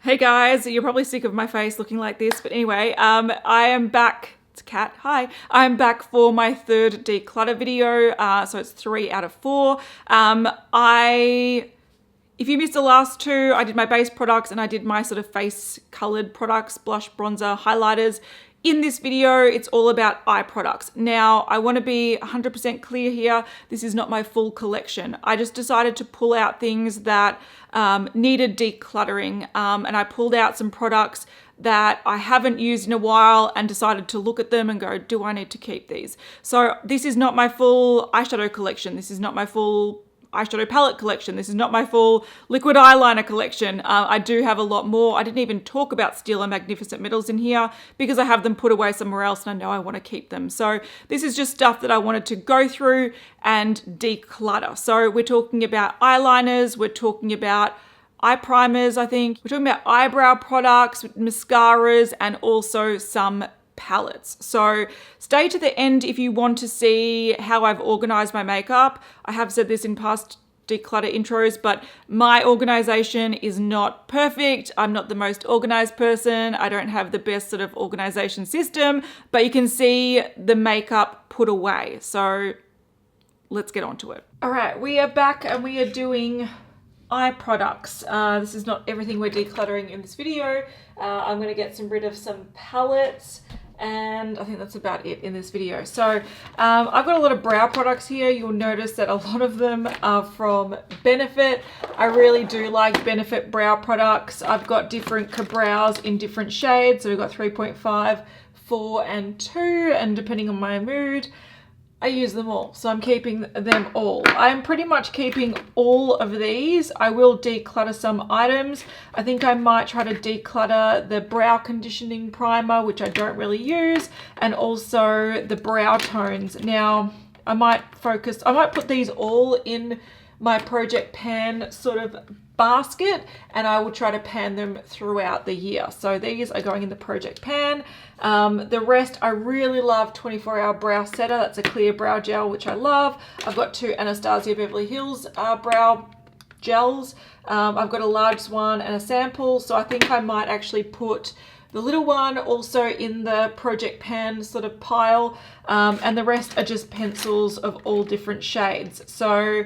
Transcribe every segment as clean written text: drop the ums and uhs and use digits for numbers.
Hey guys, you're probably sick of my face looking like this, but anyway, I am back. It's Kat. Hi. I'm back for my third declutter video, so it's 3 out of 4. If you missed the last two, I did my base products and I did my sort of face colored products, blush, bronzer, highlighters. In this video, it's all about eye products. Now, I want to be 100% clear here. This is not my full collection. I just decided to pull out things that needed decluttering, and I pulled out some products that I haven't used in a while and decided to look at them and go, do I need to keep these? So this is not my full eyeshadow collection. This is not my full eyeshadow palette collection. This is not my full liquid eyeliner collection. I do have a lot more. I didn't even talk about Steel and Magnificent Metals in here because I have them put away somewhere else and I know I want to keep them. So this is just stuff that I wanted to go through and declutter. So we're talking about eyeliners, we're talking about eye primers, I think. We're talking about eyebrow products, mascaras, and also some palettes. So stay to the end if you want to see how I've organized my makeup. I have said this in past declutter intros, but my organization is not perfect. I'm not the most organized person. I don't have the best sort of organization system, but you can see the makeup put away. So let's get on to it. All right, we are back and we are doing eye products. This is not everything we're decluttering in this video. I'm going to get rid of some palettes, and I think that's about it in this video. So I've got a lot of brow products here. You'll notice that a lot of them are from Benefit. I really do like Benefit brow products. I've got different brows in different shades. So we've got 3.5, 4 and 2, and depending on my mood, I use them all, so I'm keeping them all. I'm pretty much keeping all of these. I will declutter some items. I think I might try to declutter the brow conditioning primer, which I don't really use, and also the brow tones. Now, I might put these all in my project pan sort of basket, and I will try to pan them throughout the year. So these are going in the project pan. The rest, I really love 24-hour brow setter. That's a clear brow gel, which I love. I've got 2 Anastasia Beverly Hills brow gels. I've got a large one and a sample, so I think I might actually put the little one also in the project pan sort of pile, and the rest are just pencils of all different shades. So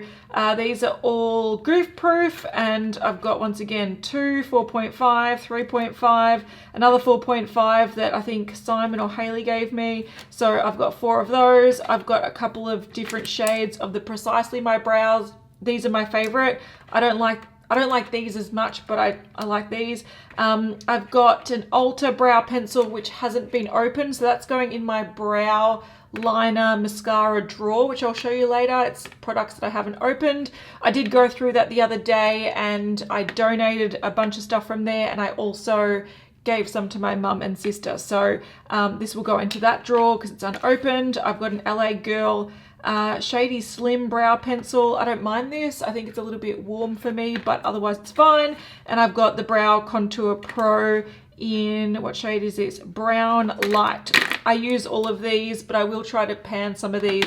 these are all goof proof, and I've got, once again, 2 4.5, 3.5, another 4.5 that I think Simon or Haley gave me. So I've got 4 of those. I've got a couple of different shades of the Precisely My Brows. These are my favorite. I don't like these as much, but I like these. I've got an Ulta brow pencil which hasn't been opened, so that's going in my brow liner mascara drawer, which I'll show you later. It's products that I haven't opened. I did go through that the other day and I donated a bunch of stuff from there, and I also gave some to my mum and sister. So this will go into that drawer because it's unopened. I've got an LA Girl Shady Slim brow pencil. I don't mind this. I think it's a little bit warm for me, but otherwise it's fine. And I've got the Brow Contour Pro in, what shade is this? Brown Light. I use all of these, but I will try to pan some of these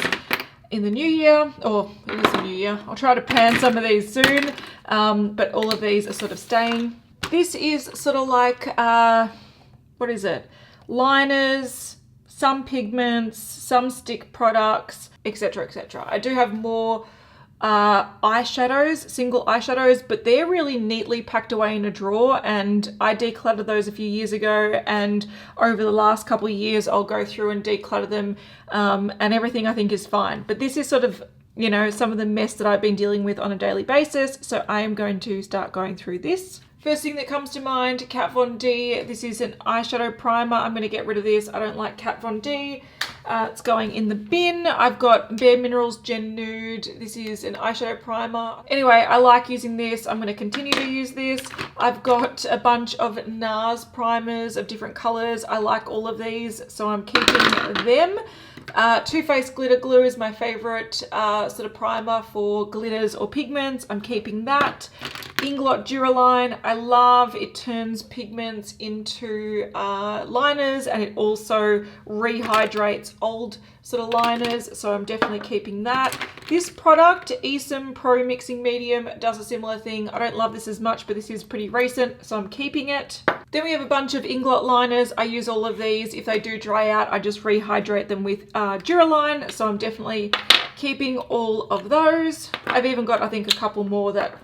in the new year, or it is the new year. I'll try to pan some of these soon, but all of these are sort of staying. This is sort of like, what is it? Liners, some pigments, some stick products, etc, etc. I do have more eyeshadows, single eyeshadows, but they're really neatly packed away in a drawer, and I decluttered those a few years ago, and over the last couple of years I'll go through and declutter them, and everything I think is fine. But this is sort of, you know, some of the mess that I've been dealing with on a daily basis, so I am going to start going through this. First thing that comes to mind, Kat Von D. This is an eyeshadow primer. I'm going to get rid of this. I don't like Kat Von D. It's going in the bin. I've got Bare Minerals Gen Nude. This is an eyeshadow primer. Anyway, I like using this. I'm going to continue to use this. I've got a bunch of NARS primers of different colors. I like all of these, so I'm keeping them. Too Faced Glitter Glue is my favorite sort of primer for glitters or pigments. I'm keeping that. Inglot Duraline, I love. It turns pigments into liners, and it also rehydrates old sort of liners, so I'm definitely keeping that. This product, Esom Pro Mixing Medium, does a similar thing. I don't love this as much, but this is pretty recent, so I'm keeping it. Then we have a bunch of Inglot liners. I use all of these. If they do dry out, I just rehydrate them with Duraline, so I'm definitely keeping all of those. I've even got, I think, a couple more that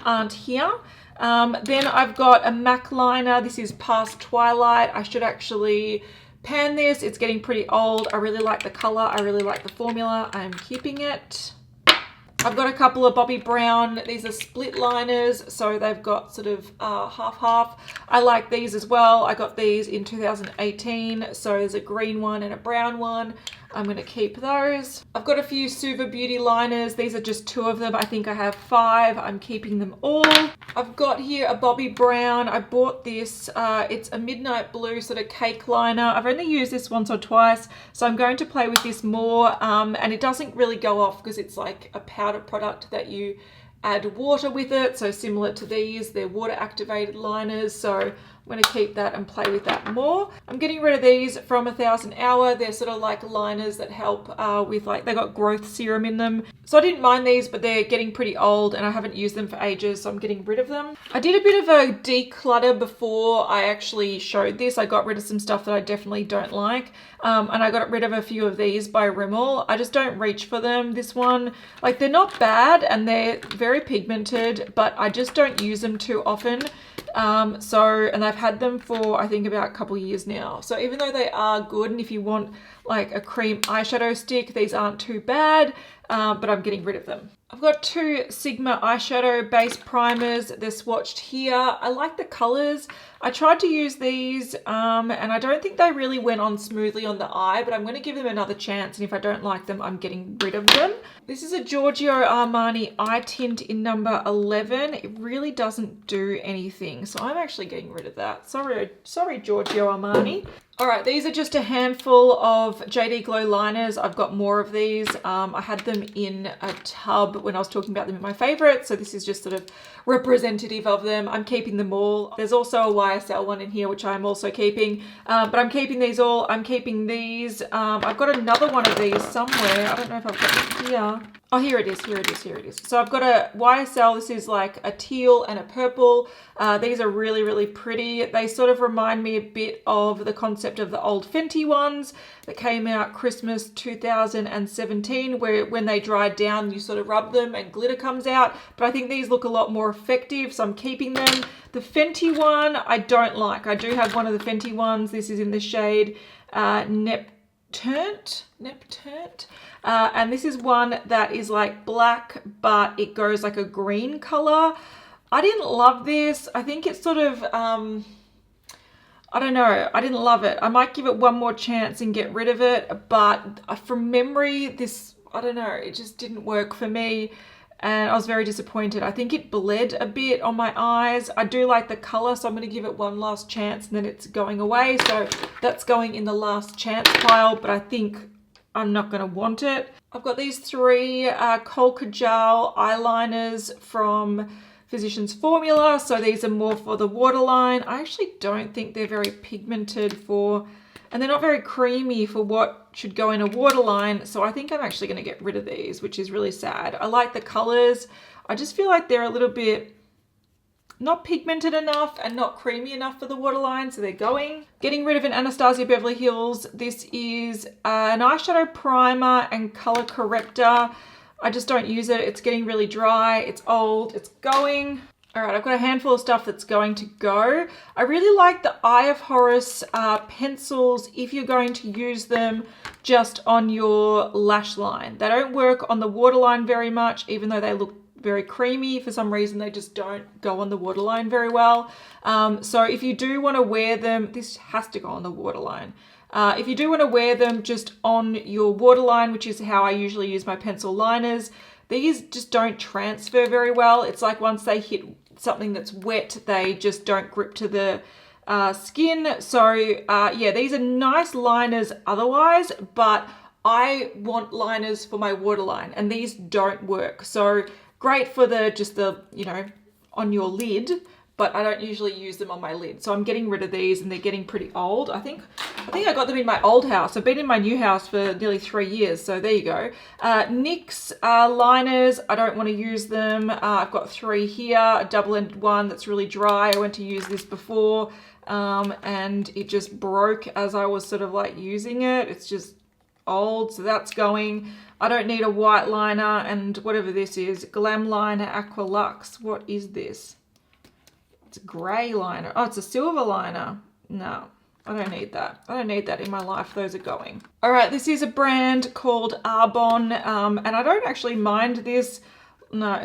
aren't here. Then I've got a MAC liner. This is Past Twilight. I should actually pan this. It's getting pretty old. I really like the color. I really like the formula. I'm keeping it. I've got a couple of Bobbi Brown. These are split liners, so they've got sort of half-half. I like these as well. I got these in 2018, so there's a green one and a brown one. I'm going to keep those. I've got a few Suva Beauty liners. These are just 2 of them. I think I have 5. I'm keeping them all. I've got here a Bobbi Brown. I bought this. It's a midnight blue sort of cake liner. I've only used this once or twice, so I'm going to play with this more. And it doesn't really go off because it's like a powder product that you add water with it. So similar to these, they're water activated liners. So I'm going to keep that and play with that more. I'm getting rid of these from 1000 Hour. They're sort of like liners that help with like, they got growth serum in them. So I didn't mind these, but they're getting pretty old and I haven't used them for ages, so I'm getting rid of them. I did a bit of a declutter before I actually showed this. I got rid of some stuff that I definitely don't like. And I got rid of a few of these by Rimmel. I just don't reach for them. This one, like they're not bad and they're very pigmented, but I just don't use them too often. And I've had them for I think about a couple of years now. So even though they are good, and if you want like a cream eyeshadow stick, these aren't too bad, but I'm getting rid of them. I've got 2 Sigma eyeshadow base primers. They're swatched here. I like the colors. I tried to use these and I don't think they really went on smoothly on the eye, but I'm going to give them another chance, and if I don't like them, I'm getting rid of them. This is a Giorgio Armani eye tint in number 11. It really doesn't do anything, so I'm actually getting rid of that. Sorry Giorgio Armani. All right, these are just a handful of JD Glow liners. I've got more of these. I had them in a tub when I was talking about them in my favorites, so this is just sort of representative of them. I'm keeping them all. There's also a YSL one in here, which I'm also keeping, but I'm keeping these all. I'm keeping these. I've got another one of these somewhere. I don't know if I've got it here. Oh, here it is, here it is, here it is. So I've got a YSL. This is like a teal and a purple. These are really, really pretty. They sort of remind me a bit of the concept of the old Fenty ones that came out Christmas 2017, where when they dried down, you sort of rub them and glitter comes out. But I think these look a lot more effective, so I'm keeping them. The Fenty one, I don't like. I do have one of the Fenty ones. This is in the shade Nepturnt. And this is one that is like black, but it goes like a green color. I didn't love this. I think it's sort of, I don't know. I didn't love it. I might give it one more chance and get rid of it. But from memory, this, I don't know, it just didn't work for me. And I was very disappointed. I think it bled a bit on my eyes. I do like the color, so I'm going to give it one last chance and then it's going away. So that's going in the last chance pile, but I think I'm not going to want it. I've got these 3 Kohl Kajal eyeliners from Physicians Formula. So these are more for the waterline. I actually don't think they're very pigmented for, and they're not very creamy for what should go in a waterline. So I think I'm actually going to get rid of these, which is really sad. I like the colors. I just feel like they're a little bit not pigmented enough and not creamy enough for the waterline, so they're going. Getting rid of an Anastasia Beverly Hills. This is an eyeshadow primer and color corrector. I just don't use it. It's getting really dry. It's old. It's going. All right, I've got a handful of stuff that's going to go. I really like the Eye of Horus pencils if you're going to use them just on your lash line. They don't work on the waterline very much, even though they look very creamy. For some reason, they just don't go on the waterline very well. So if you do want to wear them, this has to go on the waterline. If you do want to wear them just on your waterline, which is how I usually use my pencil liners, these just don't transfer very well. It's like once they hit something that's wet, they just don't grip to the skin. So yeah, these are nice liners otherwise, but I want liners for my waterline and these don't work. So great for the, just the, you know, on your lid, but I don't usually use them on my lid. So I'm getting rid of these, and they're getting pretty old. I think I got them in my old house. I've been in my new house for nearly 3 years, so there you go. NYX liners, I don't want to use them. I've got 3 here, a double-ended one that's really dry. I went to use this before, and it just broke as I was sort of like using it. It's just old, so that's going. I don't need a white liner, and whatever this is, Glam Liner Aqua Luxe. What is this? It's a grey liner. Oh, it's a silver liner. No, I don't need that. I don't need that in my life. Those are going. All right, this is a brand called Arbonne, and I don't actually mind this. No,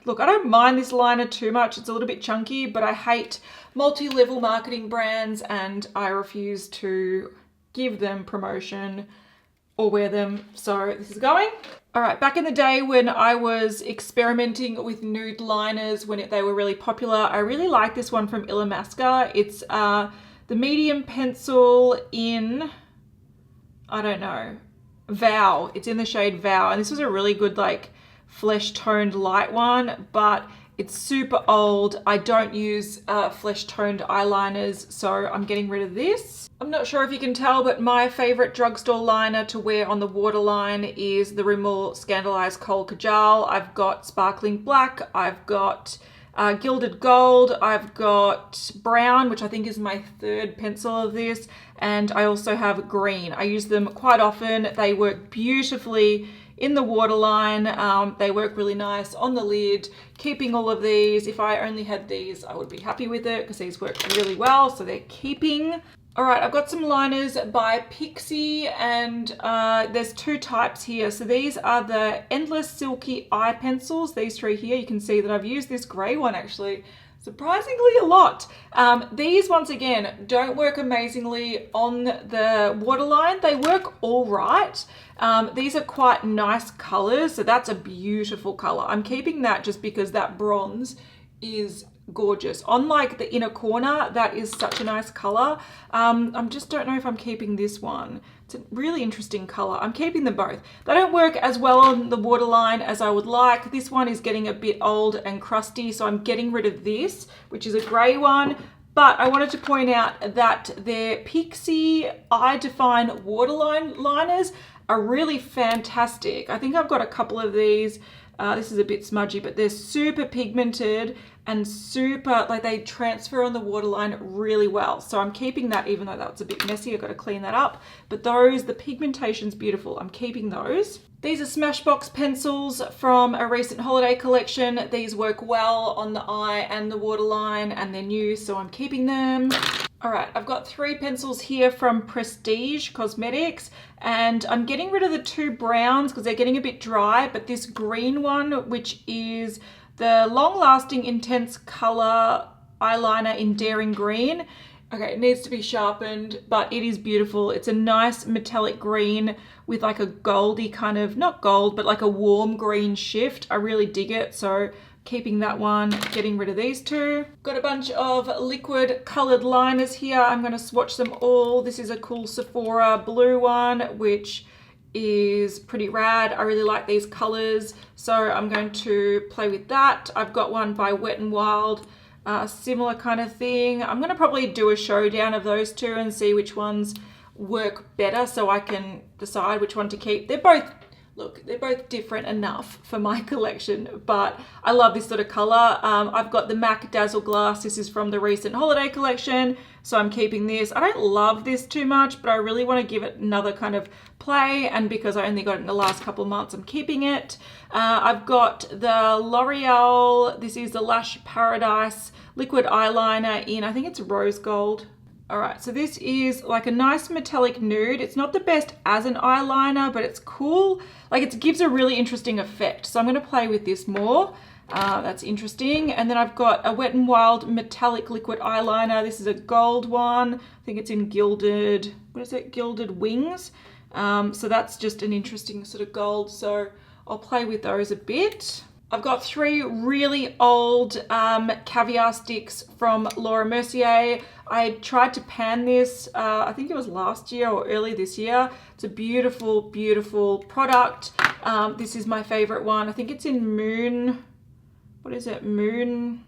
look, I don't mind this liner too much. It's a little bit chunky, but I hate multi-level marketing brands, and I refuse to give them promotion or wear them. So this is going. All right, back in the day when I was experimenting with nude liners, when they were really popular, I really like this one from Illamasqua. It's the medium pencil in, I don't know, Vow. It's in the shade Vow, and this was a really good like flesh toned light one, but it's super old. I don't use flesh toned eyeliners, so I'm getting rid of this. I'm not sure if you can tell, but my favorite drugstore liner to wear on the waterline is the Rimmel Scandalized Kohl Kajal. I've got Sparkling Black, I've got Gilded Gold, I've got Brown, which I think is my 3rd pencil of this, and I also have Green. I use them quite often. They work beautifully in the waterline. They work really nice on the lid. Keeping all of these. If I only had these, I would be happy with it because these work really well, so they're keeping. All right, I've got some liners by Pixi, and there's 2 types here. So these are the Endless Silky Eye Pencils. These 3 here, you can see that I've used this grey one actually surprisingly a lot. These, once again, don't work amazingly on the waterline. They work all right. These are quite nice colors, so that's a beautiful color. I'm keeping that just because that bronze is gorgeous. On like the inner corner, that is such a nice color. I just don't know if I'm keeping this one. It's a really interesting color. I'm keeping them both. They don't work as well on the waterline as I would like. This one is getting a bit old and crusty, so I'm getting rid of this, which is a gray one. But I wanted to point out that their Pixi Eye Define waterline liners are really fantastic. I think I've got a couple of these. This is a bit smudgy, but they're super pigmented and super, like they transfer on the waterline really well. So I'm keeping that, even though that's a bit messy. I've got to clean that up. But those, the pigmentation's beautiful. I'm keeping those. These are Smashbox pencils from a recent holiday collection. These work well on the eye and the waterline, and they're new, so I'm keeping them. All right, I've got 3 pencils here from Prestige Cosmetics, and I'm getting rid of the 2 browns because they're getting a bit dry, but this green one, which is the Long Lasting Intense Color Eyeliner in Daring Green. Okay, it needs to be sharpened, but it is beautiful. It's a nice metallic green with like a goldy kind of, not gold, but like a warm green shift. I really dig it, so keeping that one, getting rid of these 2. Got a bunch of liquid colored liners here. I'm going to swatch them all. This is a cool Sephora blue one, which is pretty rad. I really like these colors, so I'm going to play with that. I've got one by Wet n Wild, similar kind of thing. I'm going to probably do a showdown of those 2 and see which ones work better so I can decide which one to keep. They're both, look, they're both different enough for my collection, but I love this sort of color. I've got the MAC Dazzle Glass. This is from the recent holiday collection, so I'm keeping this. I don't love this too much, but I really want to give it another kind of play, and because I only got it in the last couple of months, I'm keeping it. I've got the L'Oreal, this is the Lash Paradise liquid eyeliner in, I think it's rose gold. All right, so this is like a nice metallic nude. It's not the best as an eyeliner, but it's cool. Like it gives a really interesting effect. So I'm gonna play with this more. That's interesting. And then I've got a Wet n Wild metallic liquid eyeliner. This is a gold one. I think it's in gilded, what is it? Gilded Wings. So that's just an interesting sort of gold. So I'll play with those a bit. I've got 3 really old caviar sticks from Laura Mercier. I tried to pan this, I think it was last year or early this year. It's a beautiful, beautiful product. This is my favorite one. I think it's in Moon, what is it? Moon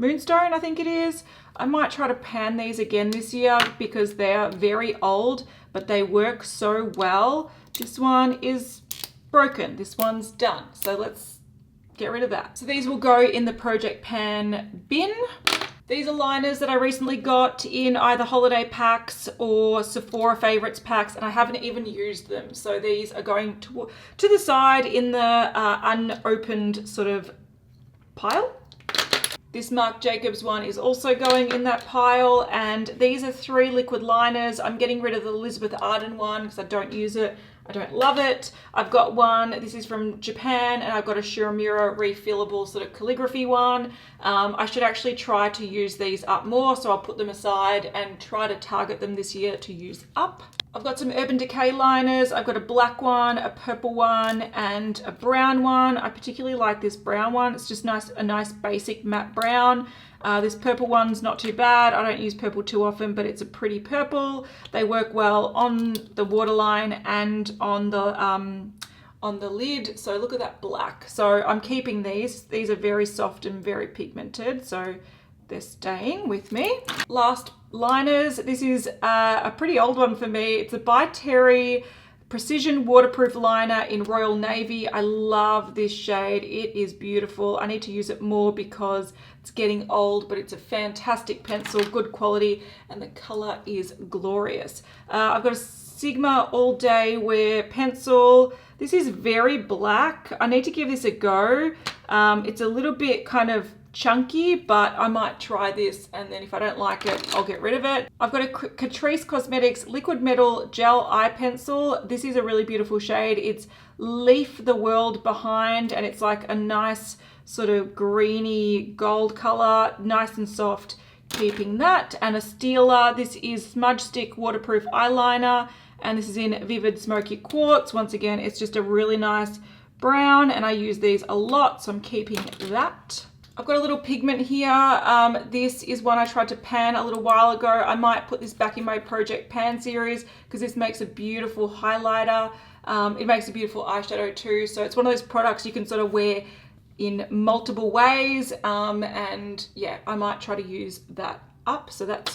Moonstone, I think it is. I might try to pan these again this year because they're very old, but they work so well. This one is broken. This one's done. So let's get rid of that. So these will go in the project pan bin. These are liners that I recently got in either holiday packs or Sephora favorites packs, and I haven't even used them. So these are going to the side in the unopened sort of pile. This Marc Jacobs one is also going in that pile, and these are 3 liquid liners. I'm getting rid of the Elizabeth Arden one because I don't use it. I don't love it. I've got one, this is from Japan, and I've got a Shiramura refillable sort of calligraphy one. I should actually try to use these up more, so I'll put them aside and try to target them this year to use up. I've got some Urban Decay liners. I've got a black one, a purple one, and a brown one. I particularly like this brown one. It's just nice, a nice basic matte brown. This purple one's not too bad. I don't use purple too often, but it's a pretty purple. They work well on the waterline and on the lid. So look at that black. So I'm keeping these. These are very soft and very pigmented, so they're staying with me. Last liners. This is a pretty old one for me. It's a By Terry Precision Waterproof Liner in Royal Navy. I love this shade. It is beautiful. I need to use it more because it's getting old, but it's a fantastic pencil, good quality, and the color is glorious. I've got a Sigma All Day Wear pencil. This is very black. I need to give this a go. It's a little bit kind of chunky, but I might try this, and then if I don't like it, I'll get rid of it. I've got a Catrice Cosmetics Liquid Metal Gel Eye Pencil. This is a really beautiful shade. It's Leaf the World Behind, and it's like a nice sort of greeny gold color, nice and soft, keeping that. And a Stila, this is Smudge Stick Waterproof Eyeliner, and this is in Vivid Smoky Quartz. Once again, it's just a really nice brown, and I use these a lot, so I'm keeping that. I've got a little pigment here. This is one I tried to pan a little while ago. I might put this back in my Project Pan series because this makes a beautiful highlighter. It makes a beautiful eyeshadow too. So it's one of those products you can sort of wear in multiple ways. And yeah, I might try to use that up. So that's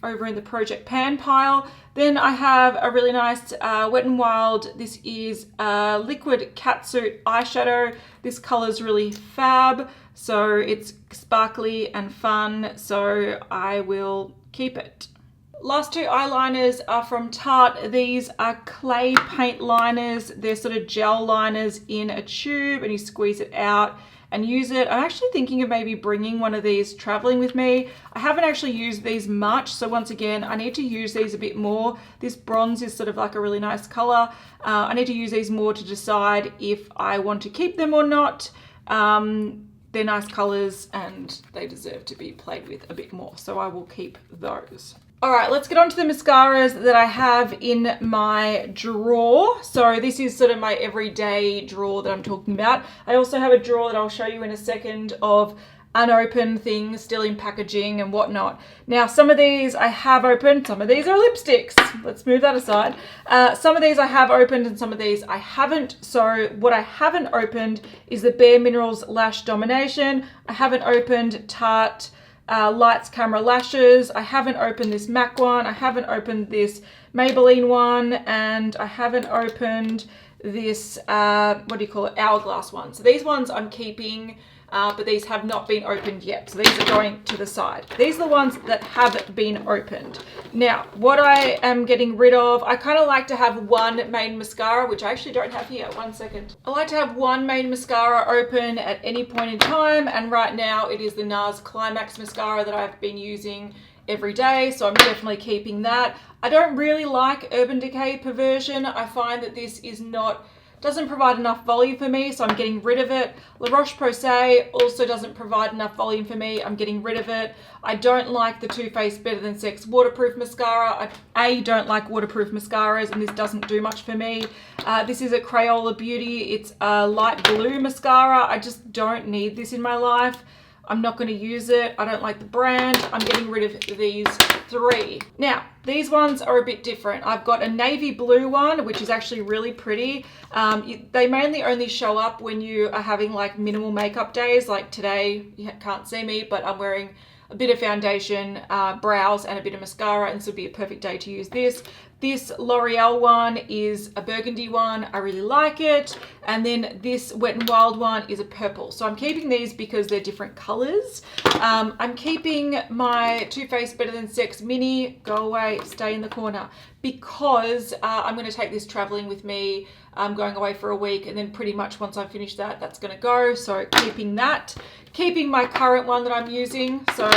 over in the Project Pan pile. Then I have a really nice Wet n Wild. This is a liquid catsuit eyeshadow. This color is really fab. So it's sparkly and fun, so I will keep it. Last 2 eyeliners are from Tarte. These are clay paint liners. They're sort of gel liners in a tube, and you squeeze it out and use it. I'm actually thinking of maybe bringing one of these traveling with me. I haven't actually used these much, so once again, I need to use these a bit more. This bronze is sort of like a really nice color. I need to use these more to decide if I want to keep them or not. They're nice colors and they deserve to be played with a bit more, so I will keep those. All right, let's get on to the mascaras that I have in my drawer. So this is sort of my everyday drawer that I'm talking about. I also have a drawer that I'll show you in a second of unopened things still in packaging and whatnot. Now, some of these I have opened, some of these are lipsticks. Let's move that aside. Some of these I have opened and some of these I haven't. So what I haven't opened is the Bare Minerals Lash Domination. I haven't opened Tarte Lights Camera Lashes. I haven't opened this MAC one. I haven't opened this Maybelline one, and I haven't opened this, what do you call it, Hourglass one. So these ones I'm keeping, but these have not been opened yet. So these are going to the side. These are the ones that haven't been opened. Now, what I am getting rid of, I kind of like to have one main mascara, which I actually don't have here. One second. I like to have one main mascara open at any point in time. And right now it is the NARS Climax mascara that I've been using every day. So I'm definitely keeping that. I don't really like Urban Decay Perversion. I find that this is doesn't provide enough volume for me, so I'm getting rid of it. La Roche-Posay also doesn't provide enough volume for me. I'm getting rid of it. I don't like the Too Faced Better Than Sex waterproof mascara. I don't like waterproof mascaras, and this doesn't do much for me. This is a Crayola Beauty. It's a light blue mascara. I just don't need this in my life. I'm not going to use it. I don't like the brand. I'm getting rid of these 3. Now, these ones are a bit different. I've got a navy blue one, which is actually really pretty. They mainly only show up when you are having like minimal makeup days. Like today, you can't see me, but I'm wearing a bit of foundation, brows, and a bit of mascara, and this would be a perfect day to use this. This L'Oreal one is a burgundy one. I really like it. And then this Wet n Wild one is a purple. So I'm keeping these because they're different colors. I'm keeping my Too Faced Better Than Sex Mini. Go away, stay in the corner. Because I'm going to take this traveling with me. I'm going away for a week, and then pretty much once I finish that, that's going to go. So keeping that. Keeping my current one that I'm using. So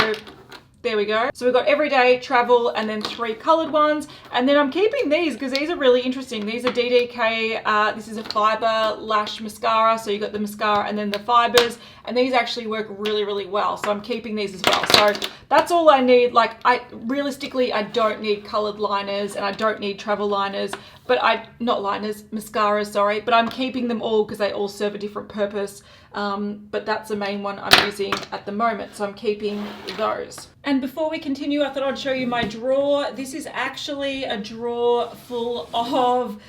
there we go. So we've got everyday, travel, and then 3 colored ones. And then I'm keeping these because these are really interesting. These are DDK. This is a fiber lash mascara. So you got the mascara and then the fibers. And these actually work really, really well. So I'm keeping these as well. So that's all I need. Like, realistically, I don't need colored liners and I don't need travel liners. But not liners, mascaras, sorry. But I'm keeping them all because they all serve a different purpose. But that's the main one I'm using at the moment. So I'm keeping those. And before we continue, I thought I'd show you my drawer. This is actually a drawer full of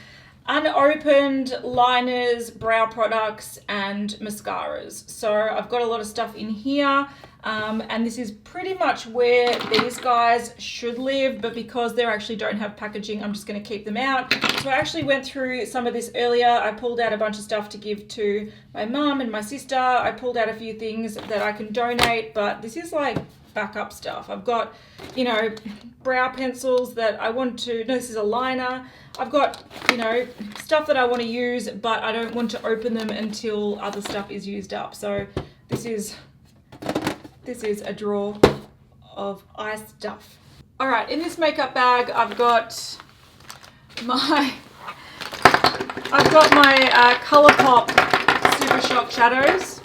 unopened liners, brow products, and mascaras. So I've got a lot of stuff in here. And this is pretty much where these guys should live, but because they actually don't have packaging, I'm just going to keep them out. So I actually went through some of this earlier. I pulled out a bunch of stuff to give to my mum and my sister. I pulled out a few things that I can donate, but this is like backup stuff. I've got, you know, brow pencils that I want to, no, this is a liner. I've got, you know, stuff that I want to use, but I don't want to open them until other stuff is used up. So this is a drawer of eye stuff. All right, in this makeup bag, I've got my ColourPop Super Shock shadows.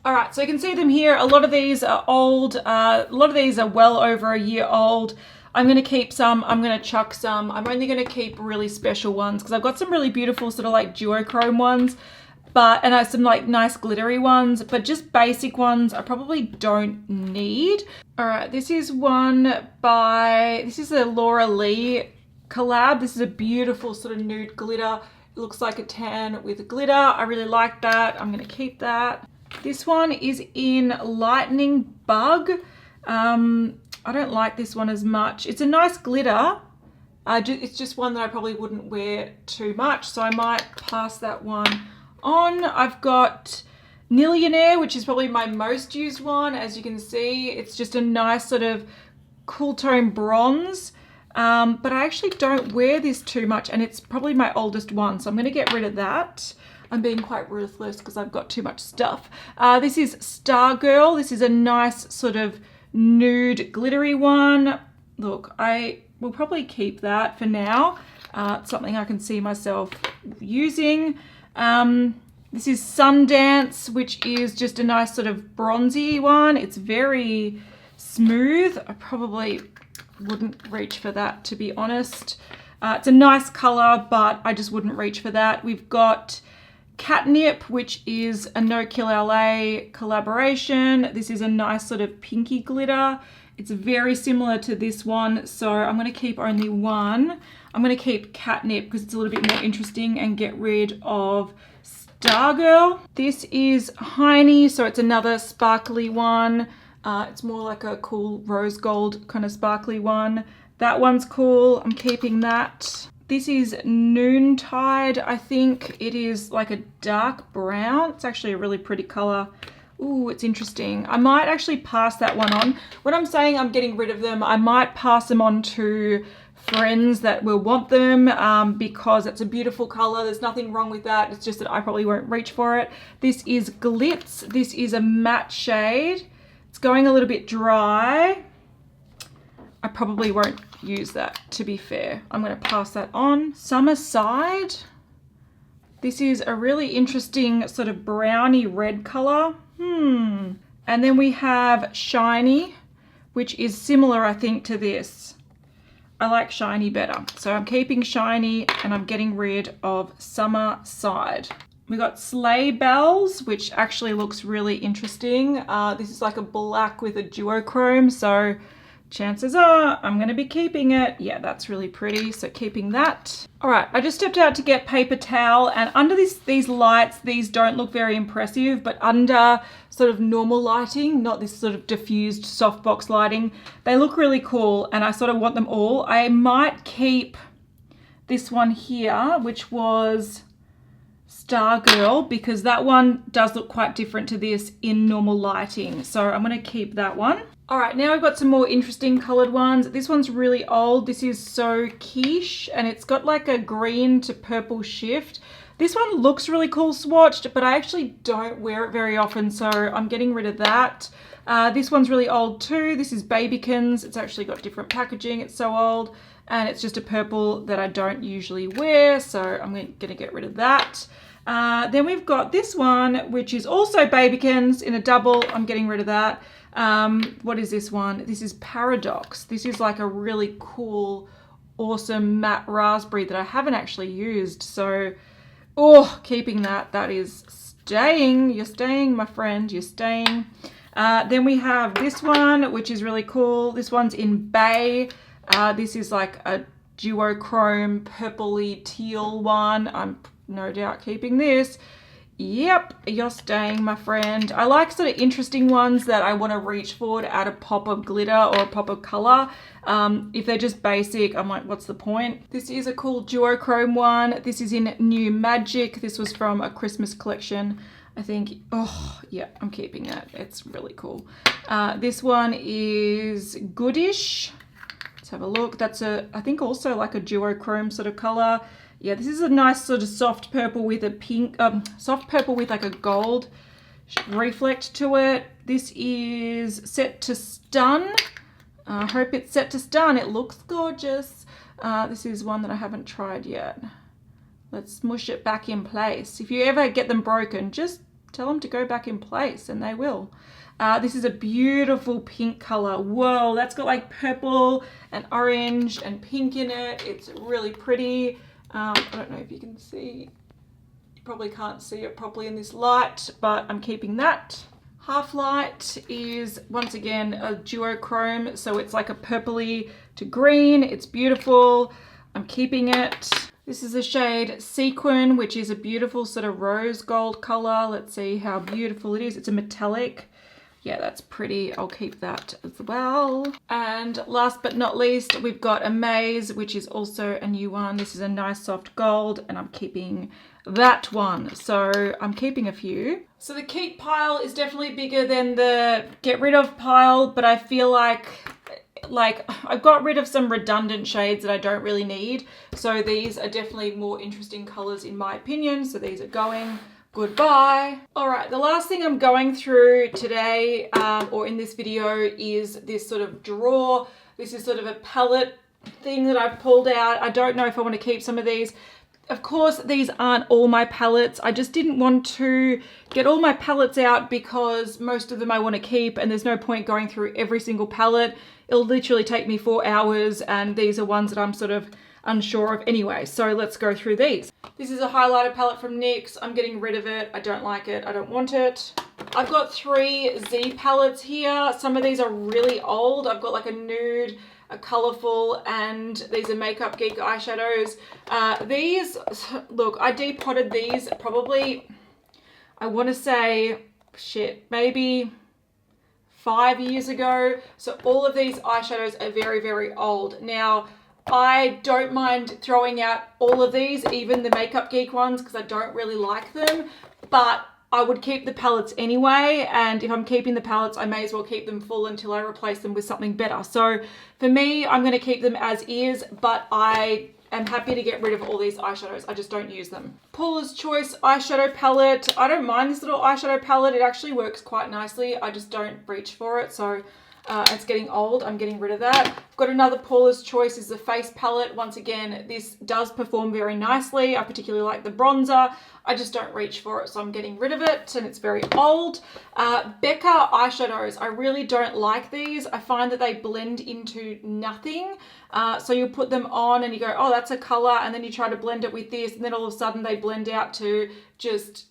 All right, so you can see them here. A lot of these are old. A lot of these are well over a year old. I'm going to keep some. I'm going to chuck some. I'm only going to keep really special ones because I've got some really beautiful sort of like duochrome ones. And I have some like nice glittery ones, but just basic ones I probably don't need. All right, this is this is a Laura Lee collab. This is a beautiful sort of nude glitter. It looks like a tan with glitter. I really like that. I'm gonna keep that. This one is in Lightning Bug. I don't like this one as much. It's a nice glitter. It's just one that I probably wouldn't wear too much, so I might pass that one on. I've got Millionaire, which is probably my most used one. As you can see, it's just a nice sort of cool tone bronze, but I actually don't wear this too much, and it's probably my oldest one, so I'm going to get rid of that. I'm being quite ruthless because I've got too much stuff. This is Stargirl. This is a nice sort of nude glittery one. Look, I will probably keep that for now. It's something I can see myself using. This is Sundance, which is just a nice sort of bronzy one. It's very smooth. I probably wouldn't reach for that, to be honest. It's a nice color, but I just wouldn't reach for that. We've got Catnip, which is a No Kill LA collaboration. This is a nice sort of pinky glitter. It's very similar to this one, so I'm going to keep only one. I'm going to keep Catnip because it's a little bit more interesting and get rid of Stargirl. This is Heine, so it's another sparkly one. It's more like a cool rose gold kind of sparkly one. That one's cool. I'm keeping that. This is Noontide. I think it is like a dark brown. It's actually a really pretty color. Ooh, it's interesting. I might actually pass that one on. When I'm saying I'm getting rid of them, I might pass them on to friends that will want them because it's a beautiful color. There's nothing wrong with that. It's just that I probably won't reach for it. This is Glitz. This is a matte shade. It's going a little bit dry. I probably won't use that, to be fair. I'm going to pass that on. Summerside. This is a really interesting sort of browny red color. And then we have Shiny, which is similar, I think, to this. I like Shiny better. So I'm keeping Shiny and I'm getting rid of Summerside. We got Sleigh Bells, which actually looks really interesting. This is like a black with a duochrome, so chances are I'm gonna be keeping it. Yeah, that's really pretty, so keeping that. All right, I just stepped out to get paper towel, and under these lights, these don't look very impressive, but under sort of normal lighting, not this sort of diffused softbox lighting, they look really cool, and I sort of want them all. I might keep this one here, which was Stargirl, because that one does look quite different to this in normal lighting. So I'm going to keep that one. All right, now I've got some more interesting colored ones. This one's really old. This is So Quiche, and it's got like a green to purple shift. This one looks really cool swatched, but I actually don't wear it very often, so I'm getting rid of that. This one's really old too. This is Babykins. It's actually got different packaging. It's so old, and it's just a purple that I don't usually wear, so I'm going to get rid of that. Then we've got this one, which is also Babykins in a double. I'm getting rid of that. What is this one? This is Paradox. This is like a really cool, awesome matte raspberry that I haven't actually used. So, oh, keeping that. That is staying. You're staying, my friend. You're staying. Then we have this one, which is really cool. This one's in Bay. This is like a duochrome purpley teal one. I'm no doubt keeping this. Yep, you're staying, my friend. I like sort of interesting ones that I want to reach for to add a pop of glitter or a pop of color. If they're just basic, I'm like, what's the point? This is a cool duochrome one. This is in New Magic. This was from a Christmas collection, I think. Oh, yeah, I'm keeping that. It's really cool. This one is Goodish. Let's have a look. That's I think also like a duochrome sort of color. Yeah, this is a nice sort of soft purple with a pink, soft purple with like a gold reflect to it. This is Set to Stun. I hope it's Set to Stun. It looks gorgeous. This is one that I haven't tried yet. Let's smush it back in place. If you ever get them broken, just tell them to go back in place and they will. This is a beautiful pink color. Whoa, that's got like purple and orange and pink in it. It's really pretty. I don't know if you can see. You probably can't see it properly in this light, but I'm keeping that. Half Light is once again a duochrome, so it's like a purpley to green. It's beautiful. I'm keeping it. This is the shade Sequin, which is a beautiful sort of rose gold color. Let's see how beautiful it is. It's a metallic. Yeah, that's pretty. I'll keep that as well. And last but not least, we've got Amaze, which is also a new one. This is a nice soft gold, and I'm keeping that one. So I'm keeping a few. So the keep pile is definitely bigger than the get rid of pile, but I feel like I've got rid of some redundant shades that I don't really need. So these are definitely more interesting colors in my opinion. So these are going. Goodbye. All right, the last thing I'm going through today or in this video is this sort of drawer. This is sort of a palette thing that I've pulled out. I don't know if I want to keep some of these. Of course, these aren't all my palettes. I just didn't want to get all my palettes out because most of them I want to keep, and there's no point going through every single palette. It'll literally take me 4 hours, and these are ones that I'm sort of unsure of anyway. So let's go through these. This is a highlighter palette from NYX. I'm getting rid of it. I don't like it. I don't want it. I've got 3 Z palettes here. Some of these are really old. I've got like a nude, a colorful, and these are Makeup Geek eyeshadows. These, look, I depotted these probably, I want to say, shit, maybe 5 years ago. So all of these eyeshadows are very, very old. Now, I don't mind throwing out all of these, even the Makeup Geek ones, because I don't really like them, but I would keep the palettes anyway, and if I'm keeping the palettes, I may as well keep them full until I replace them with something better. So for me, I'm going to keep them as is, but I am happy to get rid of all these eyeshadows. I just don't use them. Paula's Choice eyeshadow palette. I don't mind this little eyeshadow palette. It actually works quite nicely. I just don't reach for it, so It's getting old. I'm getting rid of that. I've got another Paula's Choice is the face palette. Once again, this does perform very nicely. I particularly like the bronzer. I just don't reach for it, so I'm getting rid of it, and it's very old. Becca eyeshadows. I really don't like these. I find that they blend into nothing. So you'll put them on and you go, oh, that's a color, and then you try to blend it with this, and then all of a sudden they blend out to just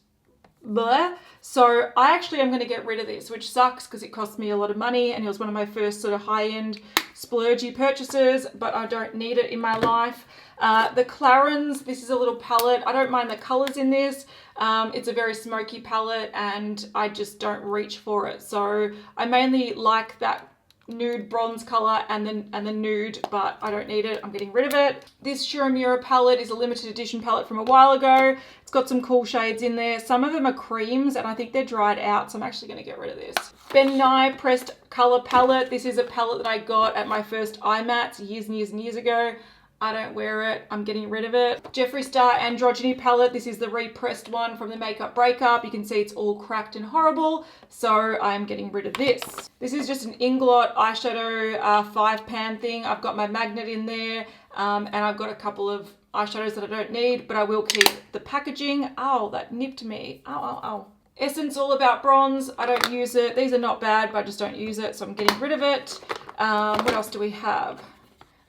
bleh. So I actually am going to get rid of this, which sucks because it cost me a lot of money and it was one of my first sort of high-end splurgy purchases, but I don't need it in my life. The Clarins, this is a little palette. I don't mind the colors in this. It's a very smoky palette and I just don't reach for it. So I mainly like that nude bronze color and the nude, but I don't need it. I'm getting rid of it. This Shiramura palette is a limited edition palette from a while ago. It's got some cool shades in there. Some of them are creams and I think they're dried out, so I'm actually going to get rid of this. Ben Nye Pressed Color Palette. This is a palette that I got at my first iMats years and years and years ago. I don't wear it. I'm getting rid of it. Jeffree Star Androgyny palette. This is the repressed one from the Makeup Breakup. You can see it's all cracked and horrible, so I'm getting rid of this. This is just an Inglot eyeshadow 5-pan thing. I've got my magnet in there, and I've got a couple of eyeshadows that I don't need, but I will keep the packaging. Ow, that nipped me. Ow, ow, ow. Essence All About Bronze. I don't use it. These are not bad, but I just don't use it, so I'm getting rid of it. What else do we have?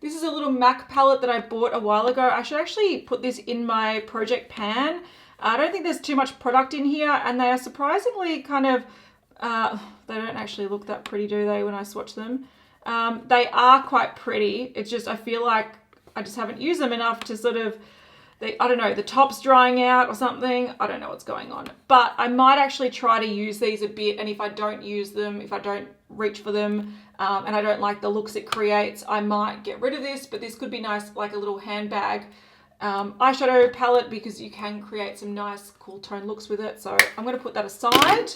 This is a little MAC palette that I bought a while ago. I should actually put this in my project pan. I don't think there's too much product in here, and they are surprisingly kind of, they don't actually look that pretty, do they, when I swatch them? They are quite pretty. It's just, I feel like I just haven't used them enough to sort of, I don't know, the top's drying out or something. I don't know what's going on. But I might actually try to use these a bit, and if I don't use them, if I don't reach for them, and I don't like the looks it creates, I might get rid of this, but this could be nice, like a little handbag eyeshadow palette, because you can create some nice cool tone looks with it. So I'm going to put that aside.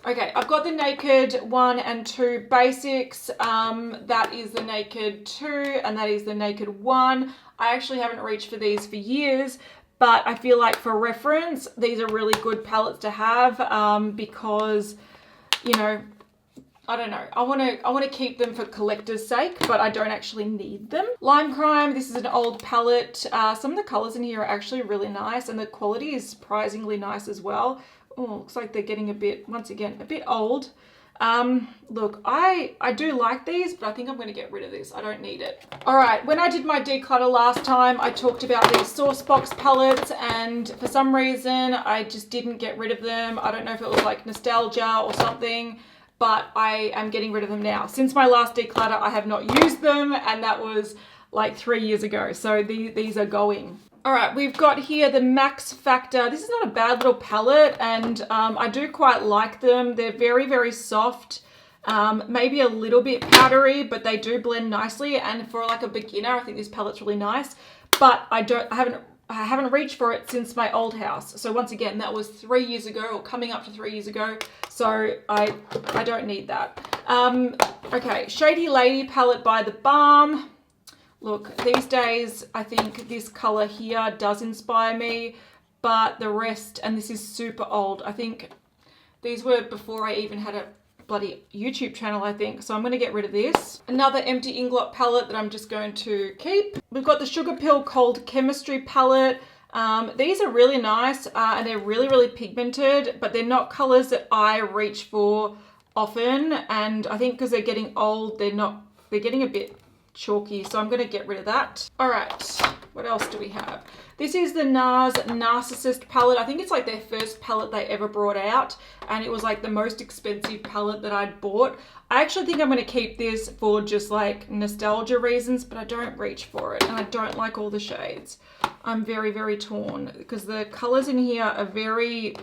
Okay, I've got the Naked 1 and 2 basics. That is the Naked 2 and that is the Naked 1. I actually haven't reached for these for years, but I feel like for reference, these are really good palettes to have, because, you know, I don't know. I want to keep them for collector's sake, but I don't actually need them. Lime Crime. This is an old palette. Some of the colors in here are actually really nice, and the quality is surprisingly nice as well. Oh, looks like they're getting a bit, once again, a bit old. Look, I do like these, but I think I'm going to get rid of this. I don't need it. All right, when I did my declutter last time, I talked about these Sourcebox palettes, and for some reason, I just didn't get rid of them. I don't know if it was like nostalgia or something, but I am getting rid of them now. Since my last declutter, I have not used them, and that was like 3 years ago. So these are going. All right, we've got here the Max Factor. This is not a bad little palette, and I do quite like them. They're very, very soft, maybe a little bit powdery, but they do blend nicely. And for like a beginner, I think this palette's really nice, but I haven't reached for it since my old house. So once again, that was 3 years ago, or coming up to 3 years ago. So I don't need that. Okay, Shady Lady palette by The Balm. Look, these days, I think this color here does inspire me, but the rest, and this is super old. I think these were before I even had a bloody YouTube channel, I think. So I'm going to get rid of this. Another Empty Inglot palette that I'm just going to keep. We've got the Sugar Pill Cold Chemistry palette. These are really nice, and they're really, really pigmented, but they're not colors that I reach for often. And I think because they're getting old, they're getting a bit chalky, so I'm going to get rid of that. All right, what else do we have? This is the NARS Narcissist palette. I think it's like their first palette they ever brought out, and it was like the most expensive palette that I'd bought. I actually think I'm going to keep this for just like nostalgia reasons, but I don't reach for it, and I don't like all the shades. I'm very, very torn because the colors in here are very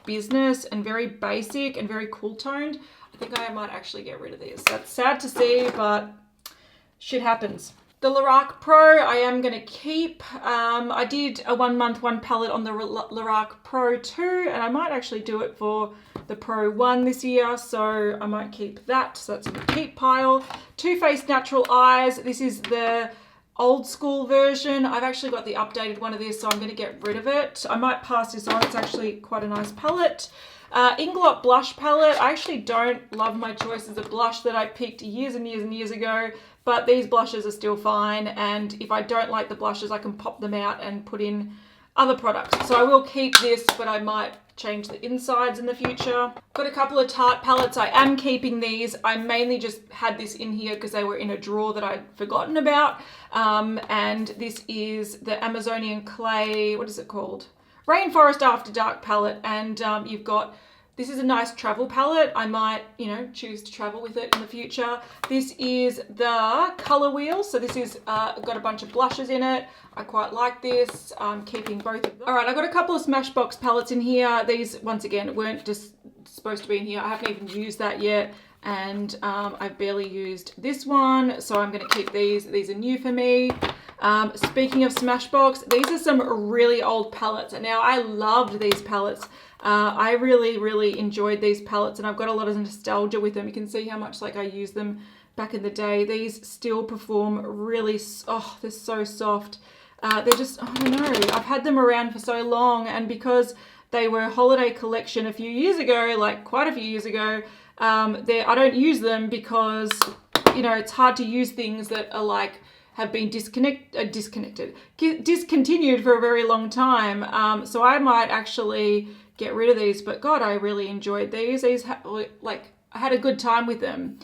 business and very basic and very cool toned. I think I might actually get rid of this. That's sad to see, but shit happens. The Lorac Pro I am going to keep. I did a 1 month, 1 palette on the Lorac Pro 2, and I might actually do it for the Pro 1 this year, so I might keep that. So that's in the keep pile. Too Faced Natural Eyes. This is the old school version. I've actually got the updated one of this, so I'm going to get rid of it. I might pass this on. It's actually quite a nice palette. Inglot blush palette. I actually don't love my choices of blush that I picked years and years and years ago, but these blushes are still fine. And if I don't like the blushes, I can pop them out and put in other products. So I will keep this, but I might change the insides in the future. Got a couple of Tarte palettes. I am keeping these. I mainly just had this in here because they were in a drawer that I'd forgotten about. And this is the Amazonian Clay, what is it called? Rainforest After Dark palette. And you've got, this is a nice travel palette. I might, you know, choose to travel with it in the future. This is the color wheel. So this is got a bunch of blushes in it. I quite like this. I'm keeping both of them. All right, I got a couple of Smashbox palettes in here. These, once again, weren't just supposed to be in here. I haven't even used that yet. And I've barely used this one. So I'm gonna keep these. These are new for me. Speaking of Smashbox, these are some really old palettes. And now I loved these palettes. I really, really enjoyed these palettes, and I've got a lot of nostalgia with them. You can see how much like I used them back in the day. These still perform really, oh, they're so soft. They're just, I don't know, I've had them around for so long, and because they were a holiday collection a few years ago, like quite a few years ago, I don't use them because, you know, it's hard to use things that are like, have been discontinued for a very long time. So I might actually get rid of these, but God, I really enjoyed these. Like, I had a good time with them.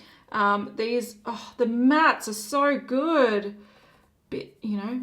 These, oh, the mattes are so good. Bit, you know,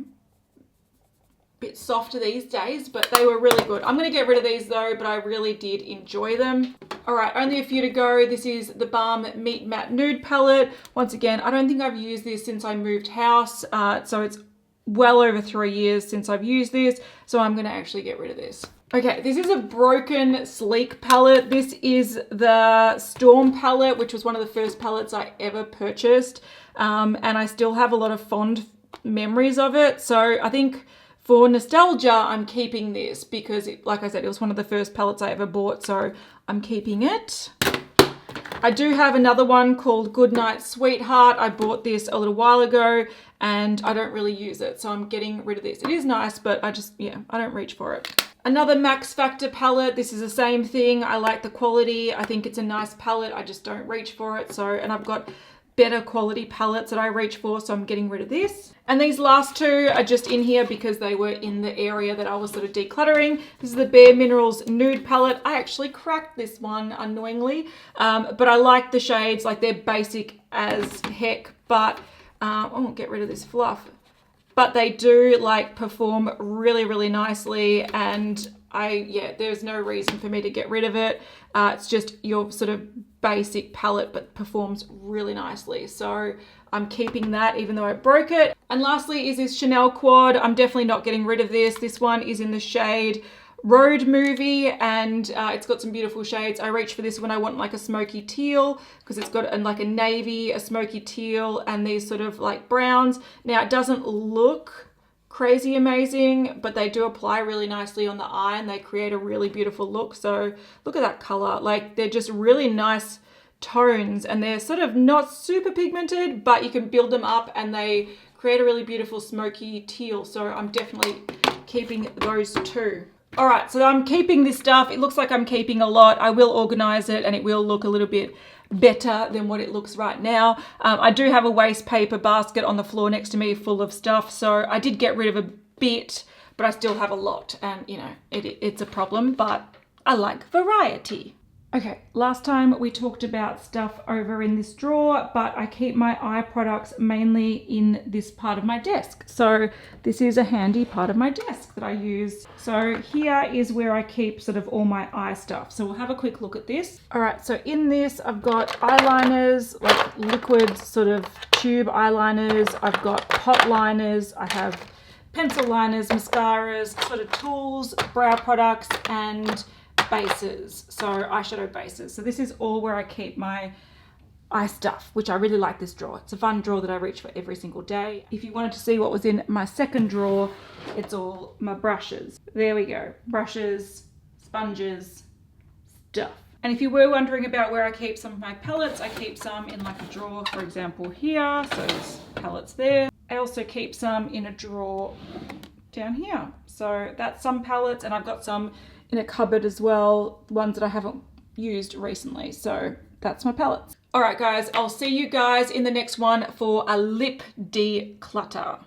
bit softer these days, but they were really good. I'm gonna get rid of these though, but I really did enjoy them. All right, only a few to go. This is the Balm Meat Matte Nude palette. Once again, I don't think I've used this since I moved house, so it's well over 3 years since I've used this, so I'm gonna actually get rid of this. Okay, this is a Broken Sleek palette. This is the Storm palette, which was one of the first palettes I ever purchased, and I still have a lot of fond memories of it. So I think for nostalgia, I'm keeping this because, like I said, it was one of the first palettes I ever bought, so I'm keeping it. I do have another one called Goodnight Sweetheart. I bought this a little while ago and I don't really use it, so I'm getting rid of this. It is nice, but I just, yeah, I don't reach for it. Another Max Factor palette. This is the same thing. I like the quality. I think it's a nice palette. I just don't reach for it. So, and I've got better quality palettes that I reach for, so I'm getting rid of this. And these last two are just in here because they were in the area that I was sort of decluttering. This is the Bare Minerals Nude palette. I actually cracked this one unknowingly, but I like the shades. Like, they're basic as heck, but I won't get rid of this fluff. But they do like perform really, really nicely, and yeah, there's no reason for me to get rid of it. It's just your sort of basic palette, but performs really nicely. So I'm keeping that even though I broke it. And lastly is this Chanel Quad. I'm definitely not getting rid of this. This one is in the shade Road Movie, and it's got some beautiful shades. I reach for this when I want like a smoky teal, because it's got like a navy, a smoky teal, and these sort of like browns. Now, it doesn't look crazy amazing, but they do apply really nicely on the eye and they create a really beautiful look. So look at that color. Like, they're just really nice tones, and they're sort of not super pigmented, but you can build them up and they create a really beautiful smoky teal. So I'm definitely keeping those two. All right, so I'm keeping this stuff. It looks like I'm keeping a lot. I will organize it and it will look a little bit better than what it looks right now. I do have a waste paper basket on the floor next to me full of stuff. So I did get rid of a bit, but I still have a lot, and you know, it's a problem, but I like variety. Okay, last time we talked about stuff over in this drawer, but I keep my eye products mainly in this part of my desk. So this is a handy part of my desk that I use. So here is where I keep sort of all my eye stuff. So we'll have a quick look at this. All right, so in this, I've got eyeliners, like liquid sort of tube eyeliners. I've got pot liners. I have pencil liners, mascaras, sort of tools, brow products, and bases, so eyeshadow bases. So this is all where I keep my eye stuff, which I really like this drawer. It's a fun drawer that I reach for every single day. If you wanted to see what was in my second drawer, it's all my brushes. There we go. Brushes, sponges, stuff. And if you were wondering about where I keep some of my palettes, I keep some in like a drawer, for example, here. So there's palettes there. I also keep some in a drawer down here. So that's some palettes, and I've got some in a cupboard as well, ones that I haven't used recently. So that's my palettes. All right, guys, I'll see you guys in the next one for a lip declutter.